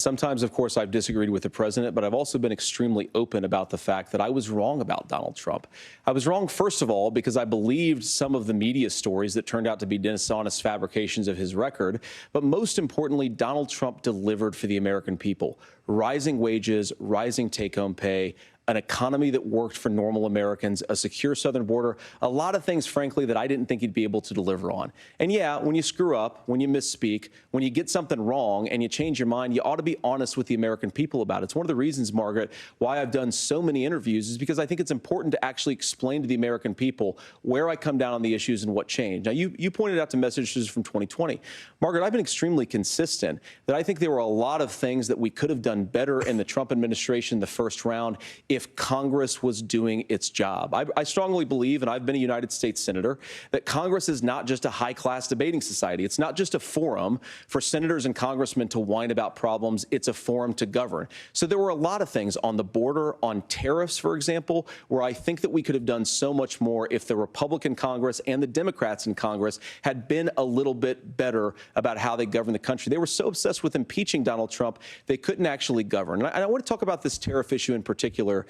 Sometimes, of course, I've disagreed with the president, but I've also been extremely open about the fact that I was wrong about Donald Trump. I was wrong, first of all, because I believed some of the media stories that turned out to be dishonest fabrications of his record. But most importantly, Donald Trump delivered for the American people. Rising wages, rising take-home pay, an economy that worked for normal Americans, a secure southern border, a lot of things, frankly, that I didn't think he'd be able to deliver on. And yeah, when you screw up, when you misspeak, when you get something wrong and you change your mind, you ought to be honest with the American people about it. It's one of the reasons, Margaret, why I've done so many interviews is because I think it's important to actually explain to the American people where I come down on the issues and what changed. Now, you pointed out to messages from 2020. Margaret, I've been extremely consistent that I think there were a lot of things that we could have done better in the Trump administration the first round if Congress was doing its job. I strongly believe, and I've been a United States Senator, that Congress is not just a high-class debating society. It's not just a forum for senators and congressmen to whine about problems. It's a forum to govern. So there were a lot of things on the border, on tariffs, for example, where I think that we could have done so much more if the Republican Congress and the Democrats in Congress had been a little bit better about how they govern the country. They were so obsessed with impeaching Donald Trump, they couldn't actually govern. And I want to talk about this tariff issue in particular,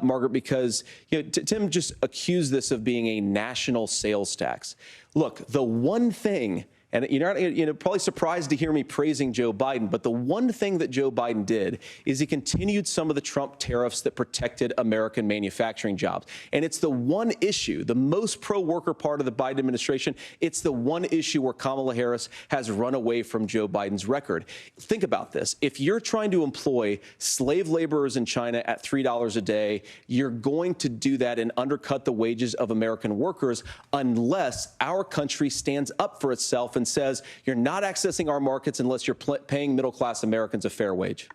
Margaret, because Tim just accused this of being a national sales tax. Look, the one thing, and you're probably surprised to hear me praising Joe Biden, but the one thing that Joe Biden did is he continued some of the Trump tariffs that protected American manufacturing jobs. And it's the one issue, the most pro-worker part of the Biden administration, it's the one issue where Kamala Harris has run away from Joe Biden's record. Think about this. If you're trying to employ slave laborers in China at $3 a day, you're going to do that and undercut the wages of American workers unless our country stands up for itself and says, you're not accessing our markets unless you're paying middle-class Americans a fair wage.